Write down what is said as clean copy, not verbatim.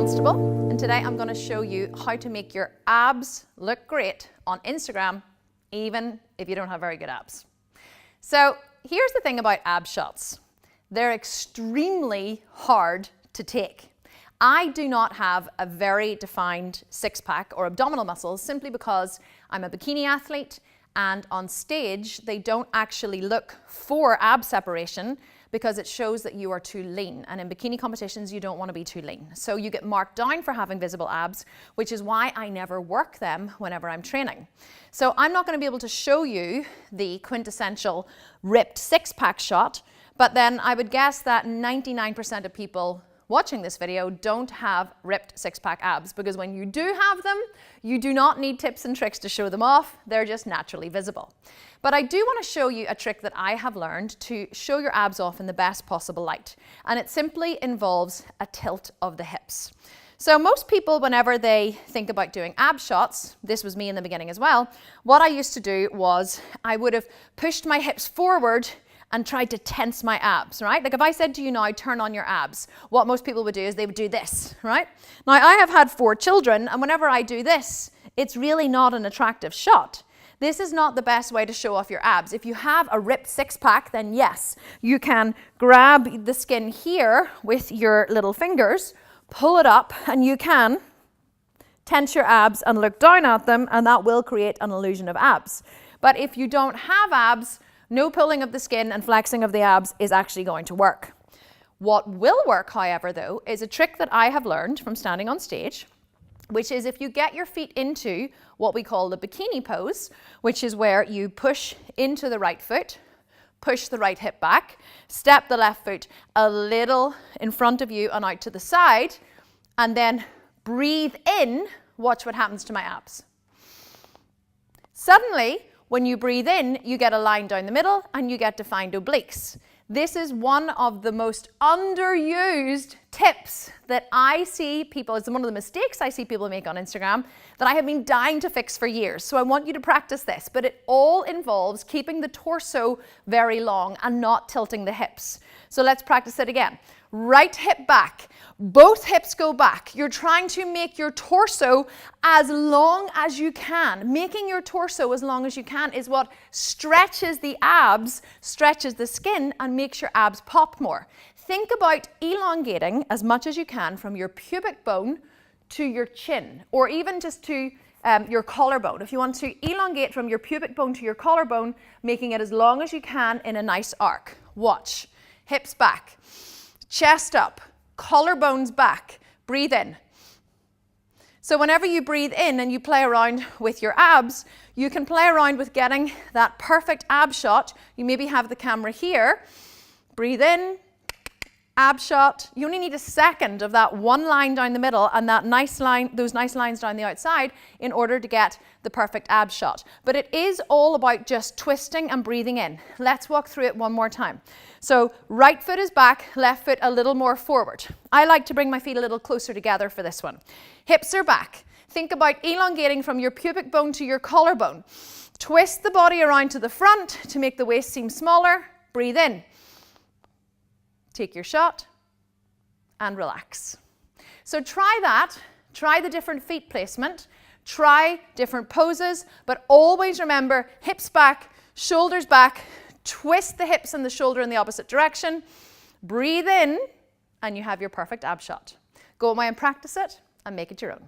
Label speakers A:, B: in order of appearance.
A: Constable, and today I'm going to show you how to make your abs look great on Instagram, even if you don't have very good abs. So here's the thing about ab shots. They're extremely hard to take. I do not have a very defined six-pack or abdominal muscles simply because I'm a bikini athlete, and on stage they don't actually look for ab separation because it shows that you are too lean, and in bikini competitions you don't want to be too lean. So you get marked down for having visible abs, which is why I never work them whenever I'm training. So I'm not going to be able to show you the quintessential ripped six-pack shot, but then I would guess that 99% of people watching this video don't have ripped six-pack abs, because when you do have them, you do not need tips and tricks to show them off. They're just naturally visible. But I do want to show you a trick that I have learned to show your abs off in the best possible light, and it simply involves a tilt of the hips. So most people, whenever they think about doing ab shots, this was me in the beginning as well, what I used to do was I would have pushed my hips forward and tried to tense my abs, right? Like if I said to you now, turn on your abs, what most people would do is they would do this, right? Now I have had 4 children, and whenever I do this, it's really not an attractive shot. This is not the best way to show off your abs. If you have a ripped six-pack, then yes, you can grab the skin here with your little fingers, pull it up, and you can tense your abs and look down at them, and that will create an illusion of abs. But if you don't have abs, no pulling of the skin and flexing of the abs is actually going to work. What will work, however, though, is a trick that I have learned from standing on stage, which is if you get your feet into what we call the bikini pose, which is where you push into the right foot, push the right hip back, step the left foot a little in front of you and out to the side, and then breathe in, watch what happens to my abs. Suddenly, when you breathe in, you get a line down the middle and you get defined obliques. This is one of the most underused tips that I see people, it's one of the mistakes I see people make on Instagram that I have been dying to fix for years. So I want you to practice this, but it all involves keeping the torso very long and not tilting the hips. So let's practice it again. Right hip back, both hips go back. You're trying to make your torso as long as you can. Making your torso as long as you can is what stretches the abs, stretches the skin, and makes your abs pop more. Think about elongating as much as you can from your pubic bone to your chin, or even just to your collarbone. If you want to elongate from your pubic bone to your collarbone, making it as long as you can in a nice arc. Watch. Hips back, chest up, collarbones back, breathe in. So whenever you breathe in and you play around with your abs, you can play around with getting that perfect ab shot. You maybe have the camera here, breathe in, ab shot. You only need a second of that one line down the middle and that nice line, those nice lines down the outside in order to get the perfect ab shot. But it is all about just twisting and breathing in. Let's walk through it one more time. So right foot is back, left foot a little more forward. I like to bring my feet a little closer together for this one. Hips are back. Think about elongating from your pubic bone to your collarbone. Twist the body around to the front to make the waist seem smaller. Breathe in. Take your shot and relax. So try that, try the different feet placement, try different poses, but always remember hips back, shoulders back, twist the hips and the shoulder in the opposite direction, breathe in, and you have your perfect ab shot. Go away and practice it and make it your own.